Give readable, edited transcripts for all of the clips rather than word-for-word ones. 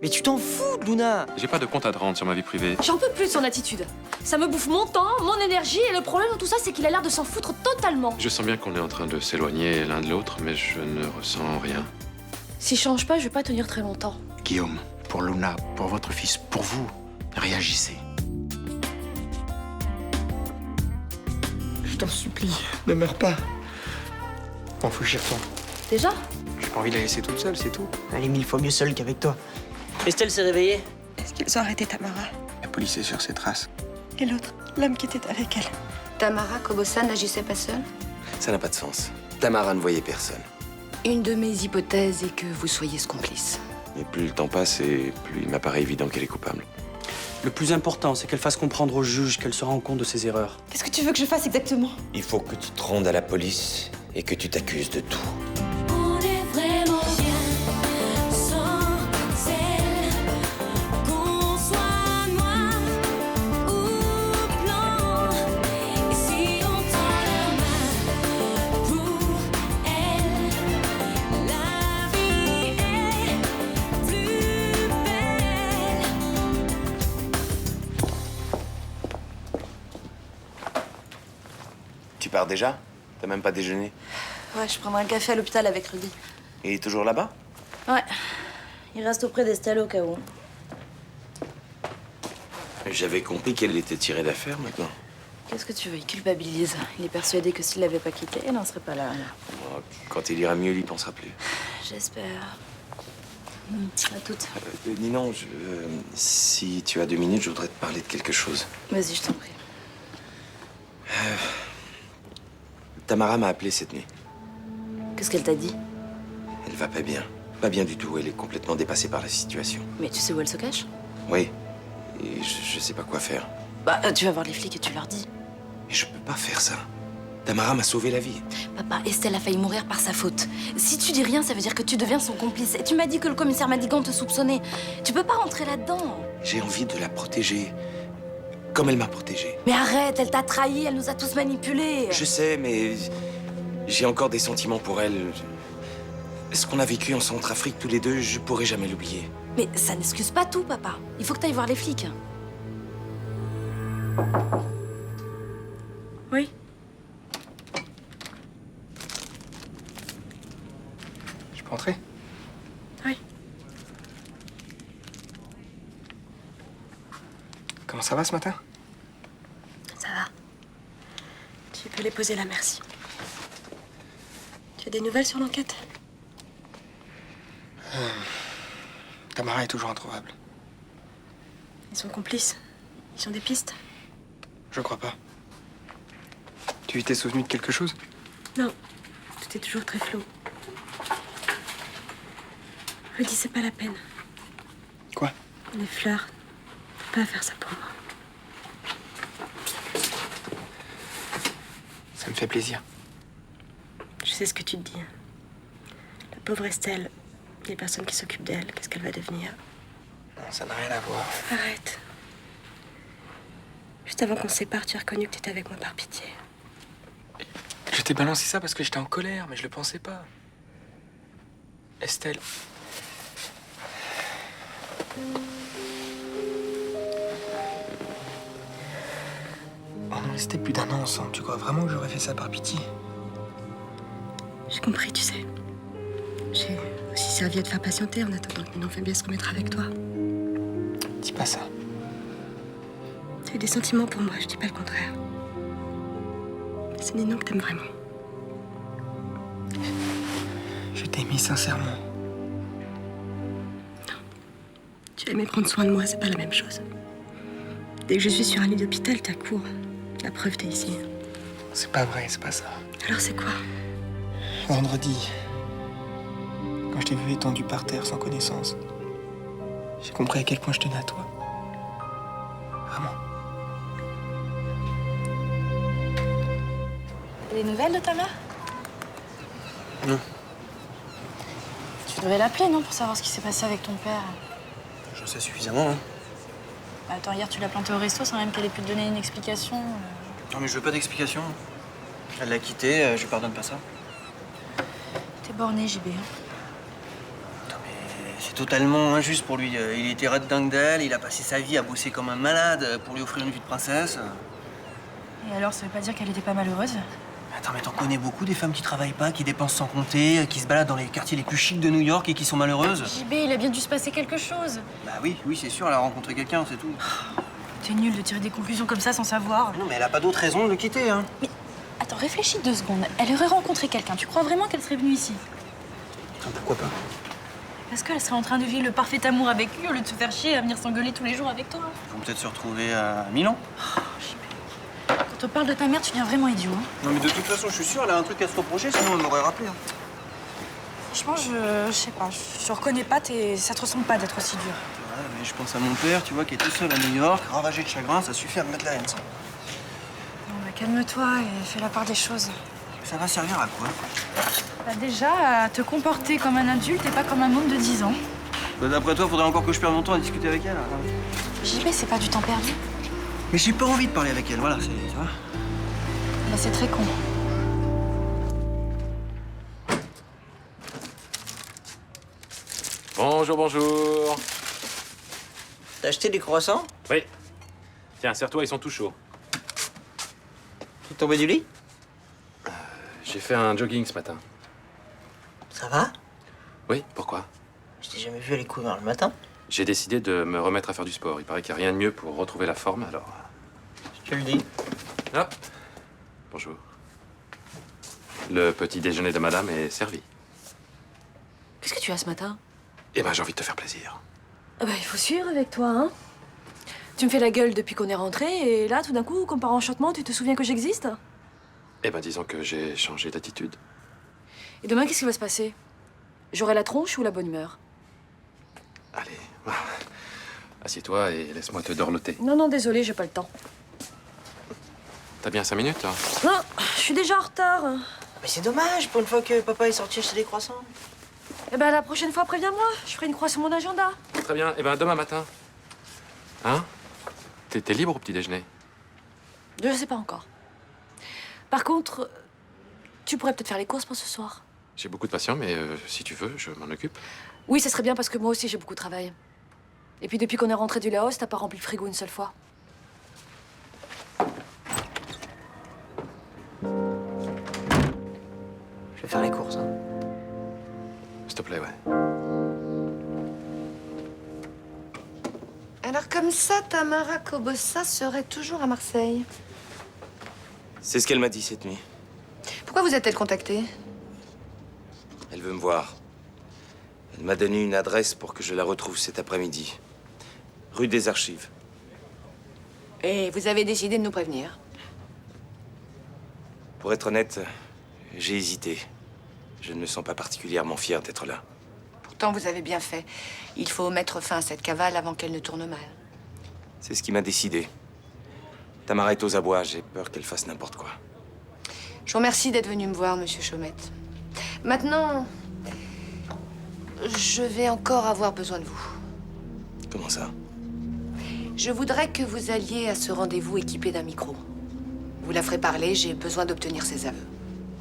Mais tu t'en fous de Luna. J'ai pas de compte à te rendre sur ma vie privée. J'en peux plus de son attitude. Ça me bouffe mon temps, mon énergie, et le problème dans tout ça, c'est qu'il a l'air de s'en foutre totalement. Je sens bien qu'on est en train de s'éloigner l'un de l'autre, mais je ne ressens rien. S'il change pas, je vais pas tenir très longtemps. Guillaume, pour Luna, pour votre fils, pour vous, réagissez. Je t'en supplie, ne meurs pas. Bon, faut que j'y retourne. Déjà? J'ai pas envie de la laisser toute seule, c'est tout. Elle est mille fois mieux seule qu'avec toi. Estelle s'est réveillée. Est-ce qu'ils ont arrêté Tamara? La police est sur ses traces. Et l'autre, l'homme qui était avec elle? Tamara Kobosa n'agissait pas seule? Ça n'a pas de sens. Tamara ne voyait personne. Une de mes hypothèses est que vous soyez ce complice. Mais plus le temps passe et plus il m'apparaît évident qu'elle est coupable. Le plus important, c'est qu'elle fasse comprendre au juge qu'elle se rend compte de ses erreurs. Qu'est-ce que tu veux que je fasse exactement? Il faut que tu te rendes à la police et que tu t'accuses de tout. On est vraiment bien sans elle. Qu'on soit noir ou blanc. Et si on tend la main pour elle, la vie est plus belle. Tu pars déjà? T'as même pas déjeuné? Ouais, je prendrai un café à l'hôpital avec Rudy. Et il est toujours là-bas? Ouais. Il reste auprès d'Estelle au cas où. J'avais compris qu'elle était tirée d'affaire maintenant. Qu'est-ce que tu veux? Il culpabilise. Il est persuadé que s'il l'avait pas quitté, elle n'en serait pas là. Oh, quand il ira mieux, il y pensera plus. J'espère. À toutes. Ninon, si tu as 2 minutes, je voudrais te parler de quelque chose. Vas-y, je t'en prie. Tamara m'a appelé cette nuit. Qu'est-ce qu'elle t'a dit? Elle va pas bien. Pas bien du tout. Elle est complètement dépassée par la situation. Mais tu sais où elle se cache? Oui. Et je sais pas quoi faire. Bah, tu vas voir les flics et tu leur dis. Mais je peux pas faire ça. Tamara m'a sauvé la vie. Papa, Estelle a failli mourir par sa faute. Si tu dis rien, ça veut dire que tu deviens son complice. Et tu m'as dit que le commissaire Madigan te soupçonnait. Tu peux pas rentrer là-dedans. J'ai envie de la protéger. Comme elle m'a protégé. Mais arrête, elle t'a trahi, elle nous a tous manipulés. Je sais, mais j'ai encore des sentiments pour elle. Ce qu'on a vécu en Centrafrique tous les deux, je pourrai jamais l'oublier. Mais ça n'excuse pas tout, papa. Il faut que t'ailles voir les flics. Oui. Je peux entrer? Oui. Comment ça va ce matin? Ça va. Tu peux les poser là, merci. Tu as des nouvelles sur l'enquête? Tamara est toujours introuvable. Ils sont complices. Ils ont des pistes? Je crois pas. Tu t'es souvenu de quelque chose? Non. Tout est toujours très flou. Rudy, c'est pas la peine. Quoi? Les fleurs. Faut pas faire ça pour moi. Ça me fait plaisir. Je sais ce que tu te dis. La pauvre Estelle, les personnes qui s'occupent d'elle, qu'est-ce qu'elle va devenir? Non, ça n'a rien à voir. Arrête. Juste avant qu'on se sépare, tu as reconnu que tu étais avec moi par pitié. Je t'ai balancé ça parce que j'étais en colère, mais je le pensais pas. Estelle. On est resté plus d'1 an ensemble. Tu crois vraiment que j'aurais fait ça par pitié? J'ai compris, tu sais. J'ai aussi servi à te faire patienter en attendant que Ninon Fabien se remettra avec toi. Dis pas ça. Tu as des sentiments pour moi, je dis pas le contraire. C'est Ninon que t'aimes vraiment. Je t'ai aimé sincèrement. Tu as aimé prendre soin de moi, c'est pas la même chose. Dès que je suis sur un lit d'hôpital, t'as cours. La preuve, t'es ici. C'est pas vrai, c'est pas ça. Alors c'est quoi? Vendredi, quand je t'ai vu étendu par terre sans connaissance, j'ai compris à quel point je tenais à toi. Vraiment. T'as des nouvelles de Tamara? Non. Tu devrais l'appeler, non, pour savoir ce qui s'est passé avec ton père. J'en sais suffisamment, hein. Bah, attends, hier, tu l'as planté au resto sans même qu'elle ait pu te donner une explication. Non, mais je veux pas d'explication. Elle l'a quitté, je lui pardonne pas ça. T'es borné, JB. Attends, mais C'est totalement injuste pour lui. Il était red dingue d'elle, il a passé sa vie à bosser comme un malade pour lui offrir une vie de princesse. Et alors, ça veut pas dire qu'elle était pas malheureuse? Attends, mais t'en connais beaucoup des femmes qui travaillent pas, qui dépensent sans compter, qui se baladent dans les quartiers les plus chics de New York et qui sont malheureuses? JB, il a bien dû se passer quelque chose. Bah oui, c'est sûr, elle a rencontré quelqu'un, c'est tout. T'es nul de tirer des conclusions comme ça sans savoir. Non, mais elle a pas d'autre raison de le quitter, hein. Mais attends, réfléchis 2 secondes. Elle aurait rencontré quelqu'un. Tu crois vraiment qu'elle serait venue ici? Attends, pourquoi pas? Parce qu'elle serait en train de vivre le parfait amour avec lui au lieu de se faire chier à venir s'engueuler tous les jours avec toi. Ils vont peut-être se retrouver à Milan. Quand on parle de ta mère, tu deviens vraiment idiot. Hein. Non, mais de toute façon, je suis sûr, elle a un truc à se reprocher, sinon elle m'aurait rappelé. Hein. Franchement, je sais pas. Je reconnais pas, ça te ressemble pas d'être aussi dur. Ouais, mais je pense à mon père, tu vois, qui est tout seul à New York, ravagé de chagrin, ça suffit à me mettre la haine, ça. Bon, bah, calme-toi et fais la part des choses. Ça va servir à quoi? Bah, déjà, à te comporter comme un adulte et pas comme un môme de 10 ans. Bah, d'après toi, faudrait encore que je perde mon temps à discuter avec elle. Hein. JB, c'est pas du temps perdu. Mais j'ai pas envie de parler avec elle, voilà, tu vois. Bah, c'est très con. Bonjour, bonjour. T'as acheté des croissants? Oui. Tiens, serre-toi, ils sont tout chauds. Tu es tombé du lit? J'ai fait un jogging ce matin. Ça va? Oui, pourquoi? Je t'ai jamais vu aller courir le matin. J'ai décidé de me remettre à faire du sport. Il paraît qu'il n'y a rien de mieux pour retrouver la forme, alors... Je te le dis. Hop. Bonjour. Le petit déjeuner de madame est servi. Qu'est-ce que tu as ce matin? Eh ben, j'ai envie de te faire plaisir. Ah bah, il faut suivre avec toi, hein. Tu me fais la gueule depuis qu'on est rentré, et là, tout d'un coup, comme par enchantement, tu te souviens que j'existe? Eh ben, disons que j'ai changé d'attitude. Et demain, qu'est-ce qui va se passer? J'aurai la tronche ou la bonne humeur? Allez, assieds-toi et laisse-moi te dorloter. Non, non, désolé, j'ai pas le temps. T'as bien 5 minutes, hein? Non, je suis déjà en retard. Mais c'est dommage, pour une fois que papa est sorti acheter des croissants. Eh ben, la prochaine fois, préviens-moi. Je ferai une croix sur mon agenda. Très bien. Eh ben, demain matin. Hein? T'es libre au petit déjeuner? Je sais pas encore. Par contre, tu pourrais peut-être faire les courses pour ce soir. J'ai beaucoup de patients, mais si tu veux, je m'en occupe. Oui, ça serait bien parce que moi aussi, j'ai beaucoup de travail. Et puis, depuis qu'on est rentré du Laos, t'as pas rempli le frigo une seule fois. Je vais faire les courses, hein. S'il te plaît, ouais. Alors comme ça, Tamara Kobossa serait toujours à Marseille. C'est ce qu'elle m'a dit cette nuit. Pourquoi vous a-t-elle contacté? Elle veut me voir. Elle m'a donné une adresse pour que je la retrouve cet après-midi. Rue des Archives. Et vous avez décidé de nous prévenir? Pour être honnête, j'ai hésité. Je ne me sens pas particulièrement fier d'être là. Pourtant, vous avez bien fait. Il faut mettre fin à cette cavale avant qu'elle ne tourne mal. C'est ce qui m'a décidé. Tamara est aux abois, j'ai peur qu'elle fasse n'importe quoi. Je vous remercie d'être venu me voir, monsieur Chaumette. Maintenant, je vais encore avoir besoin de vous. Comment ça? Je voudrais que vous alliez à ce rendez-vous équipé d'un micro. Vous la ferez parler, j'ai besoin d'obtenir ses aveux.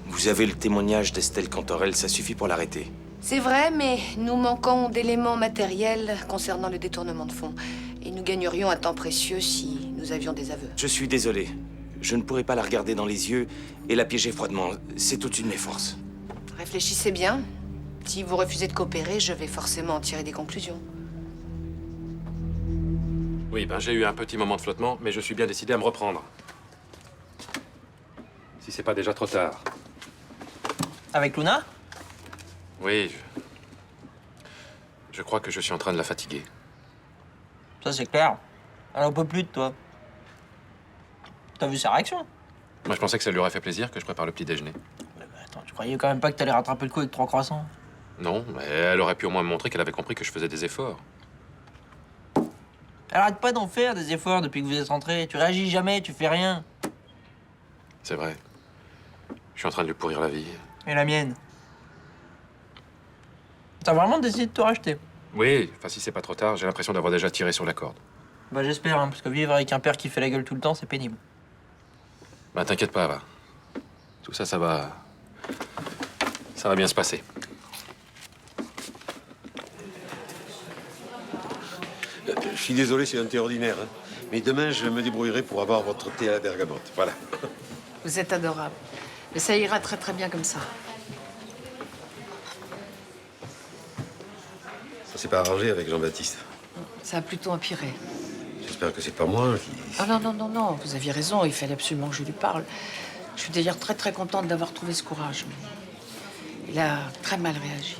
Vous avez le témoignage d'Estelle Cantorel, ça suffit pour l'arrêter. C'est vrai, mais nous manquons d'éléments matériels concernant le détournement de fonds. Et nous gagnerions un temps précieux si nous avions des aveux. Je suis désolé. Je ne pourrai pas la regarder dans les yeux et la piéger froidement. C'est au-dessus de mes forces. Réfléchissez bien. Si vous refusez de coopérer, je vais forcément en tirer des conclusions. Oui, ben j'ai eu un petit moment de flottement, mais je suis bien décidé à me reprendre. Si c'est pas déjà trop tard. Avec Luna? Oui, je crois que je suis en train de la fatiguer. Ça, c'est clair. Elle en peut plus de toi. T'as vu sa réaction? Moi, je pensais que ça lui aurait fait plaisir que je prépare le petit déjeuner. Ouais, bah, attends, tu croyais quand même pas que t'allais rattraper le coup avec 3 croissants? Non, mais elle aurait pu au moins me montrer qu'elle avait compris que je faisais des efforts. Elle arrête pas d'en faire des efforts depuis que vous êtes rentrés. Tu réagis jamais, tu fais rien. C'est vrai. Je suis en train de lui pourrir la vie. Et la mienne? T'as vraiment décidé de te racheter? Oui, enfin si c'est pas trop tard, j'ai l'impression d'avoir déjà tiré sur la corde. Bah j'espère, hein, parce que vivre avec un père qui fait la gueule tout le temps, c'est pénible. Bah t'inquiète pas, va. Tout ça, ça va bien se passer. Je suis désolé, c'est un thé ordinaire. Hein. Mais demain, je me débrouillerai pour avoir votre thé à la bergamote. Voilà. Vous êtes adorable. Mais ça ira très très bien comme ça. Ça s'est pas arrangé avec Jean-Baptiste. Ça a plutôt empiré. J'espère que c'est pas moi qui... Ah non, non, non, non, vous aviez raison, il fallait absolument que je lui parle. Je suis d'ailleurs très très contente d'avoir trouvé ce courage. Il a très mal réagi.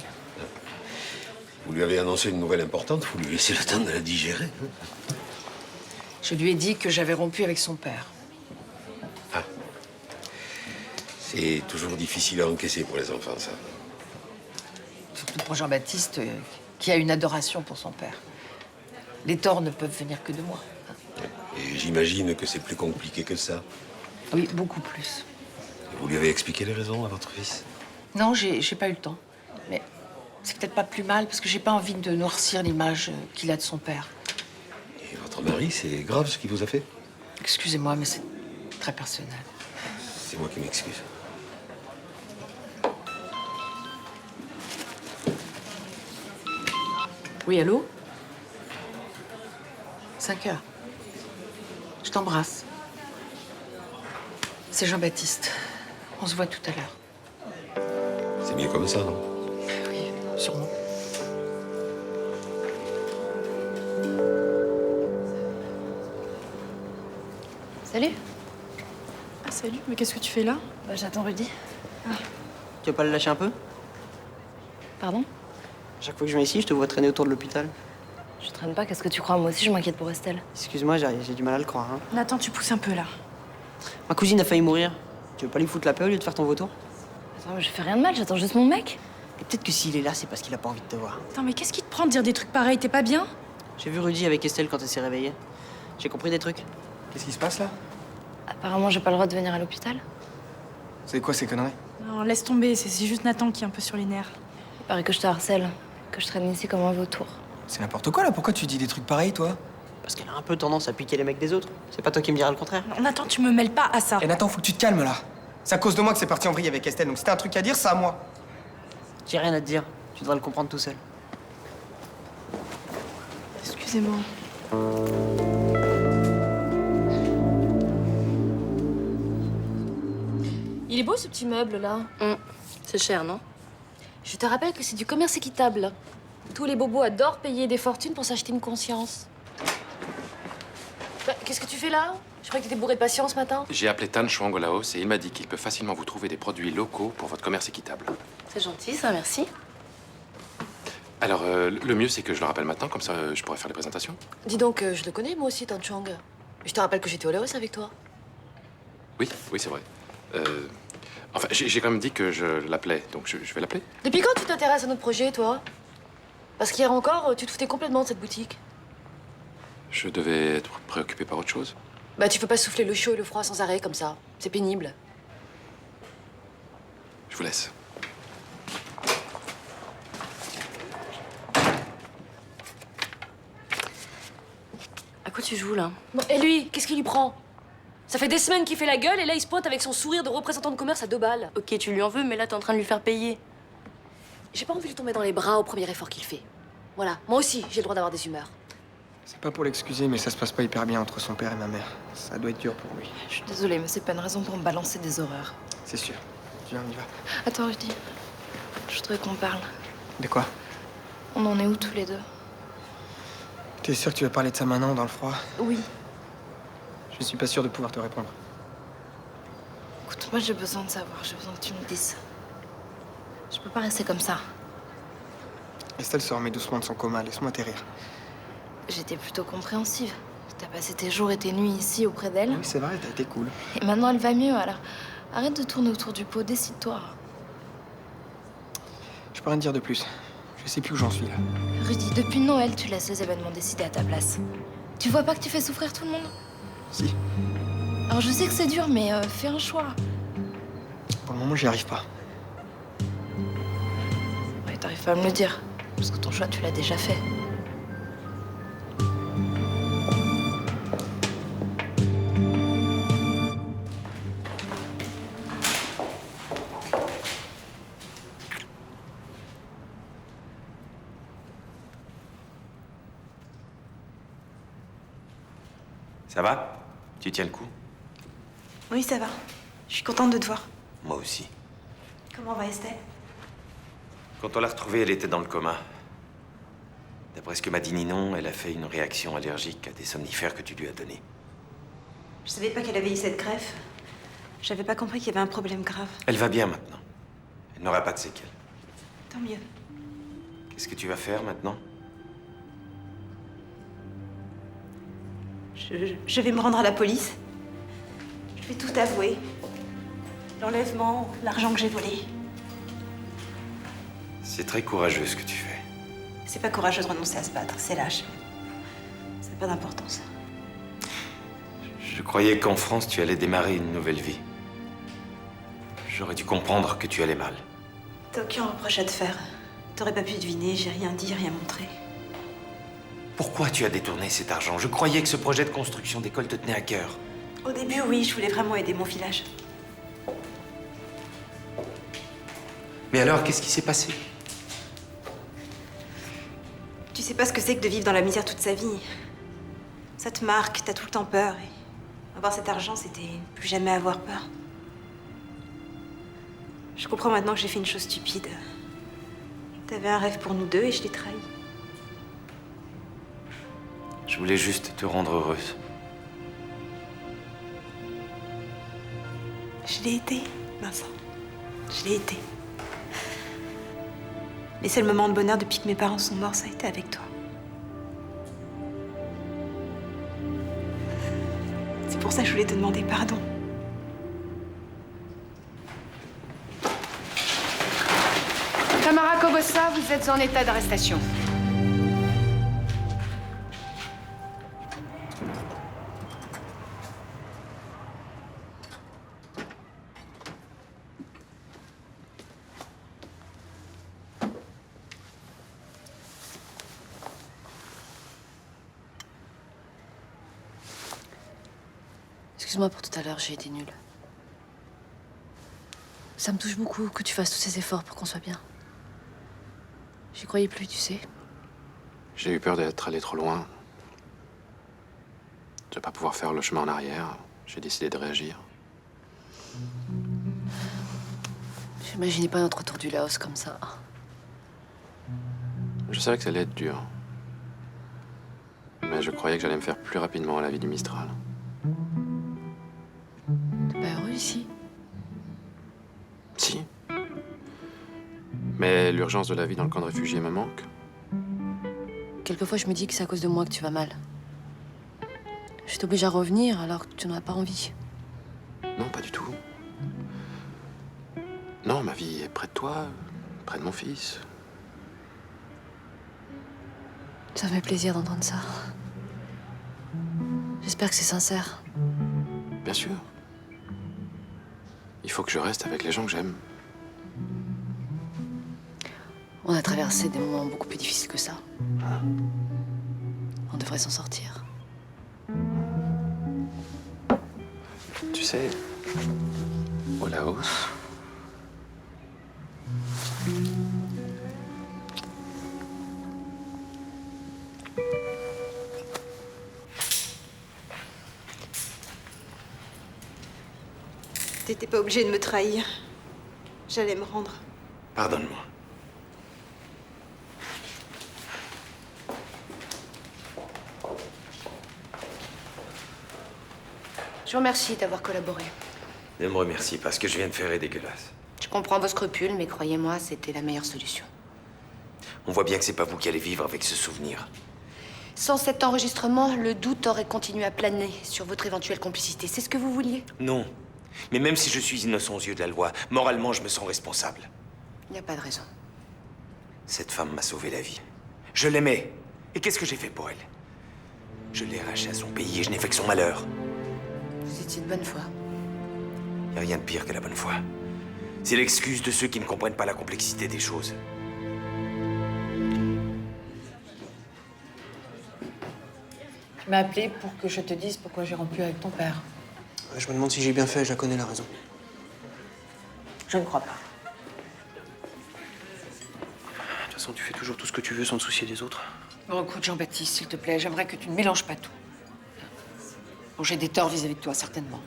Vous lui avez annoncé une nouvelle importante, vous lui laissez le temps de la digérer. Hein. Je lui ai dit que j'avais rompu avec son père. Ah. C'est toujours difficile à encaisser pour les enfants, ça. Surtout pour Jean-Baptiste, qui a une adoration pour son père. Les torts ne peuvent venir que de moi. Et j'imagine que c'est plus compliqué que ça. Oui, beaucoup plus. Vous lui avez expliqué les raisons à votre fils? Non, j'ai pas eu le temps. Mais c'est peut-être pas plus mal, parce que j'ai pas envie de noircir l'image qu'il a de son père. Et votre mari, c'est grave ce qu'il vous a fait? Excusez-moi, mais c'est très personnel. C'est moi qui m'excuse. Oui, allô? 5 heures. Je t'embrasse. C'est Jean-Baptiste. On se voit tout à l'heure. C'est mieux comme ça, non? Oui, sûrement. Salut. Ah, salut, mais qu'est-ce que tu fais là? Bah, j'attends Rudy. Tu vas pas le lâcher un peu? Pardon? Chaque fois que je viens ici, je te vois traîner autour de l'hôpital. Je traîne pas, qu'est-ce que tu crois? Moi aussi, je m'inquiète pour Estelle. Excuse-moi, j'ai du mal à le croire. Hein. Nathan, tu pousses un peu là. Ma cousine a failli mourir. Tu veux pas lui foutre la paix au lieu de faire ton vautour? Attends, mais je fais rien de mal, j'attends juste mon mec. Et peut-être que s'il est là, c'est parce qu'il a pas envie de te voir. Attends, mais qu'est-ce qui te prend de dire des trucs pareils? T'es pas bien? J'ai vu Rudy avec Estelle quand elle s'est réveillée. J'ai compris des trucs. Qu'est-ce qui se passe là? Apparemment, j'ai pas le droit de venir à l'hôpital. C'est quoi ces conneries? Non, laisse tomber, c'est juste Nathan qui est un peu sur les nerfs. Il paraît que je te harcèle, que je traîne ici comme un vautour. C'est n'importe quoi là, pourquoi tu dis des trucs pareils toi? Parce qu'elle a un peu tendance à piquer les mecs des autres. C'est pas toi qui me diras le contraire. Non, Nathan, tu me mêles pas à ça. Et Nathan, faut que tu te calmes là. C'est à cause de moi que c'est parti en vrille avec Estelle, donc si t'as un truc à dire, c'est à moi. J'ai rien à te dire. Tu devrais le comprendre tout seul. Excusez-moi. Il est beau ce petit meuble là. C'est cher, non? Je te rappelle que c'est du commerce équitable. Tous les bobos adorent payer des fortunes pour s'acheter une conscience. Bah, qu'est-ce que tu fais là? Je croyais que t'étais bourré de patience ce matin. J'ai appelé Tan Chuangolaos et il m'a dit qu'il peut facilement vous trouver des produits locaux pour votre commerce équitable. C'est gentil, ça, merci. Alors, le mieux, c'est que je le rappelle maintenant, comme ça, je pourrais faire les présentations. Dis donc, je le connais moi aussi, Tan Chuang. Je te rappelle que j'étais au Laos avec toi. Oui, oui, c'est vrai. Enfin, j'ai quand même dit que je l'appelais, donc je vais l'appeler. Depuis quand tu t'intéresses à notre projet, toi? Parce qu'hier encore, tu te foutais complètement de cette boutique. Je devais être préoccupé par autre chose. Bah, tu peux pas souffler le chaud et le froid sans arrêt comme ça. C'est pénible. Je vous laisse. À quoi tu joues, là? Bon, et lui, qu'est-ce qui lui prend? Ça fait des semaines qu'il fait la gueule et là, il se pointe avec son sourire de représentant de commerce à 2 balles. Ok, tu lui en veux, mais là, t'es en train de lui faire payer. J'ai pas envie de lui tomber dans les bras au premier effort qu'il fait. Voilà, moi aussi, j'ai le droit d'avoir des humeurs. C'est pas pour l'excuser, mais ça se passe pas hyper bien entre son père et ma mère. Ça doit être dur pour lui. Je suis désolée, mais c'est pas une raison pour me balancer des horreurs. C'est sûr. Viens, on y va. Attends, Rudy. Je voudrais qu'on parle. De quoi? On en est où tous les deux? T'es sûr que tu vas parler de ça maintenant, dans le froid? Oui. Je suis pas sûr de pouvoir te répondre. Écoute, moi j'ai besoin de savoir, j'ai besoin que tu me dises. Je peux pas rester comme ça. Estelle se remet doucement de son coma, laisse-moi t'érir. J'étais plutôt compréhensive. T'as passé tes jours et tes nuits ici auprès d'elle. Oui, c'est vrai, t'as été cool. Et maintenant elle va mieux, alors arrête de tourner autour du pot, décide-toi. Je peux rien te dire de plus. Je sais plus où j'en suis là. Rudy, depuis Noël, tu laisses les événements décider à ta place. Tu vois pas que tu fais souffrir tout le monde? Si. Alors je sais que c'est dur, mais fais un choix. Pour le moment, j'y arrive pas. Ouais, t'arrives pas à me le dire. Parce que ton choix, tu l'as déjà fait. Ça va? Tu tiens le coup? Oui, ça va. Je suis contente de te voir. Moi aussi. Comment va Estelle? Quand on l'a retrouvée, elle était dans le coma. D'après ce que m'a dit Ninon, elle a fait une réaction allergique à des somnifères que tu lui as donnés. Je savais pas qu'elle avait eu cette greffe. J'avais pas compris qu'il y avait un problème grave. Elle va bien maintenant. Elle n'aura pas de séquelles. Tant mieux. Qu'est-ce que tu vas faire maintenant? Je vais me rendre à la police. Je vais tout avouer. L'enlèvement, l'argent que j'ai volé. C'est très courageux ce que tu fais. C'est pas courageux de renoncer à se battre, c'est lâche. Ça n'a pas d'importance. Je croyais qu'en France, tu allais démarrer une nouvelle vie. J'aurais dû comprendre que tu allais mal. T'as aucun reproche à te faire. T'aurais pas pu deviner, j'ai rien dit, rien montré. Pourquoi tu as détourné cet argent? Je croyais que ce projet de construction d'école te tenait à cœur. Au début, oui, je voulais vraiment aider mon village. Mais alors, qu'est-ce qui s'est passé? Tu sais pas ce que c'est que de vivre dans la misère toute sa vie. Ça te marque, t'as tout le temps peur. Et avoir cet argent, c'était plus jamais avoir peur. Je comprends maintenant que j'ai fait une chose stupide. T'avais un rêve pour nous deux et je t'ai trahi. Je voulais juste te rendre heureuse. Je l'ai été, Vincent. Je l'ai été. Les seuls moments de bonheur depuis que mes parents sont morts, ça a été avec toi. C'est pour ça que je voulais te demander pardon. Tamara Kobossa, vous êtes en état d'arrestation. Excuse-moi pour tout à l'heure, j'ai été nulle. Ça me touche beaucoup que tu fasses tous ces efforts pour qu'on soit bien. J'y croyais plus, tu sais. J'ai eu peur d'être allé trop loin. De pas pouvoir faire le chemin en arrière. J'ai décidé de réagir. J'imaginais pas notre retour du Laos comme ça. Je savais que ça allait être dur. Mais je croyais que j'allais me faire plus rapidement à la vie du Mistral. T'es pas heureux ici? Si. Mais l'urgence de la vie dans le camp de réfugiés me manque. Quelquefois, je me dis que c'est à cause de moi que tu vas mal. Je t'oblige à revenir alors que tu n'en as pas envie. Non, pas du tout. Non, ma vie est près de toi, près de mon fils. Ça me fait plaisir d'entendre ça. J'espère que c'est sincère. Bien sûr. Il faut que je reste avec les gens que j'aime. On a traversé des moments beaucoup plus difficiles que ça. On devrait s'en sortir. Tu sais, au Laos, T'étais pas obligé de me trahir. J'allais me rendre. Pardonne-moi. Je vous remercie d'avoir collaboré. Ne me remercie pas, ce que je viens de faire est dégueulasse. Je comprends vos scrupules, mais croyez-moi, c'était la meilleure solution. On voit bien que c'est pas vous qui allez vivre avec ce souvenir. Sans cet enregistrement, le doute aurait continué à planer sur votre éventuelle complicité. C'est ce que vous vouliez? Non. Mais même si je suis innocent aux yeux de la loi, moralement, je me sens responsable. Il n'y a pas de raison. Cette femme m'a sauvé la vie. Je l'aimais. Et qu'est-ce que j'ai fait pour elle? Je l'ai arrachée à son pays et je n'ai fait que son malheur. Vous étiez de bonne foi. Il n'y a rien de pire que la bonne foi. C'est l'excuse de ceux qui ne comprennent pas la complexité des choses. Tu m'as appelé pour que je te dise pourquoi j'ai rompu avec ton père. Je me demande si j'ai bien fait, je la connais la raison. Je ne crois pas. De toute façon, tu fais toujours tout ce que tu veux sans te soucier des autres. Bon, écoute, Jean-Baptiste, s'il te plaît, j'aimerais que tu ne mélanges pas tout. Bon, j'ai des torts vis-à-vis de toi, certainement.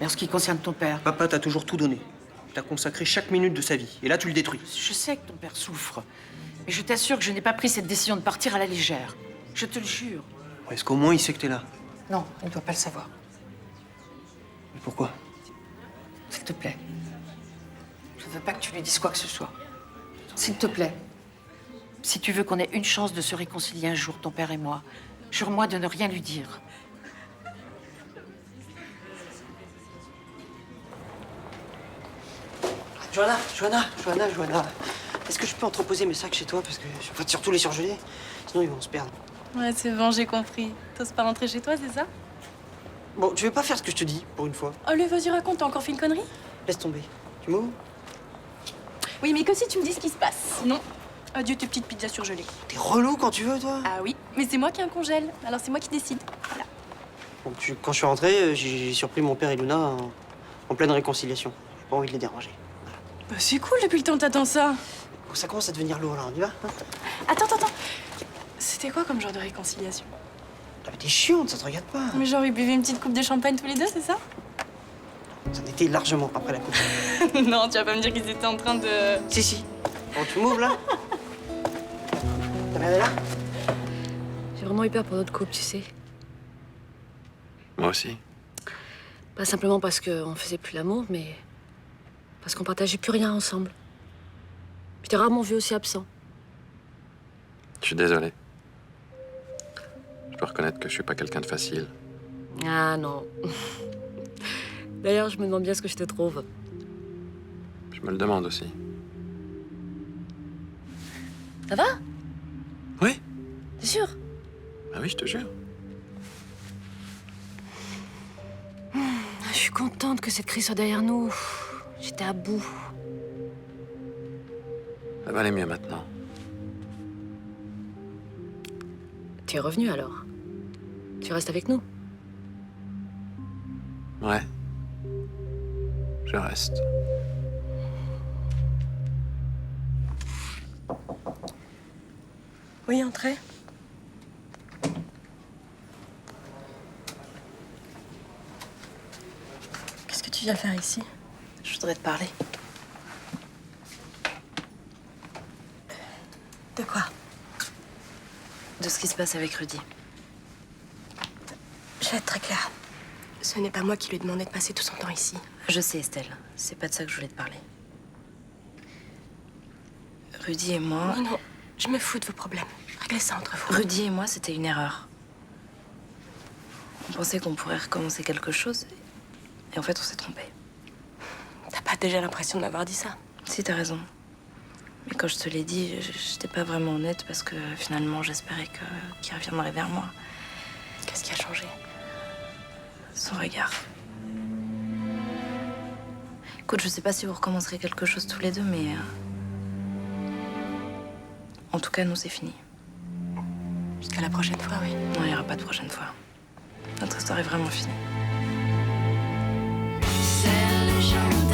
Mais en ce qui concerne ton père... Papa t'a toujours tout donné. T'as consacré chaque minute de sa vie. Et là, tu le détruis. Je sais que ton père souffre. Mais je t'assure que je n'ai pas pris cette décision de partir à la légère. Je te le jure. Est-ce qu'au moins il sait que t'es là? Non, il ne doit pas le savoir. Mais pourquoi? S'il te plaît. Je ne veux pas que tu lui dises quoi que ce soit. S'il te plaît. Si tu veux qu'on ait une chance de se réconcilier un jour, ton père et moi, jure-moi de ne rien lui dire. Johanna. Est-ce que je peux entreposer mes sacs chez toi? Parce que, enfin, surtout les surgelés. Sinon, ils vont se perdre. Ouais, c'est bon, j'ai compris. T'oses pas rentrer chez toi, c'est ça? Bon, tu veux pas faire ce que je te dis, pour une fois? Allez, vas-y, raconte, t'as encore fait une connerie? Laisse tomber. Tu m'ouvres? Oui, mais que si tu me dis ce qui se passe. Sinon, adieu tes petites pizzas surgelées. T'es relou quand tu veux, toi? Ah oui, mais c'est moi qui en congèle. Alors c'est moi qui décide. Voilà. Bon, quand je suis rentré, j'ai surpris mon père et Luna en pleine réconciliation. J'ai pas envie de les déranger. Bah, c'est cool depuis le temps que t'attends ça. Bon, ça commence à devenir lourd, là. On y va, hein? Attends. C'était quoi comme genre de réconciliation? Ah, mais t'es chiante, ça te regarde pas. Mais genre, ils buvaient une petite coupe de champagne tous les deux, c'est ça? Ça en était largement après la coupe. Non, tu vas pas me dire qu'ils étaient en train de... Si. Bon, tu m'ouvres, là? Ta mère est là? J'ai vraiment eu peur pour notre couple, tu sais. Moi aussi. Pas simplement parce qu'on faisait plus l'amour, mais parce qu'on partageait plus rien ensemble. Je t'ai rarement vu aussi absent. Je suis désolé. Je dois reconnaître que je suis pas quelqu'un de facile. Ah non. D'ailleurs, je me demande bien ce que je te trouve. Je me le demande aussi. Ça va? Oui. T'es sûr? Ah oui, je te jure. Je suis contente que cette crise soit derrière nous. J'étais à bout. Ça va aller mieux maintenant. Tu es revenu alors? Tu restes avec nous? Ouais. Je reste. Oui, entrez. Qu'est-ce que tu viens faire ici? Je voudrais te parler. De quoi? De ce qui se passe avec Rudy. Je vais être très claire. Ce n'est pas moi qui lui ai demandé de passer tout son temps ici. Je sais, Estelle. C'est pas de ça que je voulais te parler. Rudy et moi... Non, je me fous de vos problèmes. Réglez ça entre vous. Rudy et moi, c'était une erreur. On pensait qu'on pourrait recommencer quelque chose. Et en fait, on s'est trompé. T'as pas déjà l'impression de m'avoir dit ça? Si, t'as raison. Mais quand je te l'ai dit, j'étais pas vraiment honnête parce que finalement, j'espérais qu'il reviendrait vers moi. Qu'est-ce qui a changé? Son regard. Écoute, je sais pas si vous recommencerez quelque chose tous les deux, mais... En tout cas, nous, c'est fini. Jusqu'à la prochaine fois, oui. Non, il n'y aura pas de prochaine fois. Notre histoire est vraiment finie. C'est le genre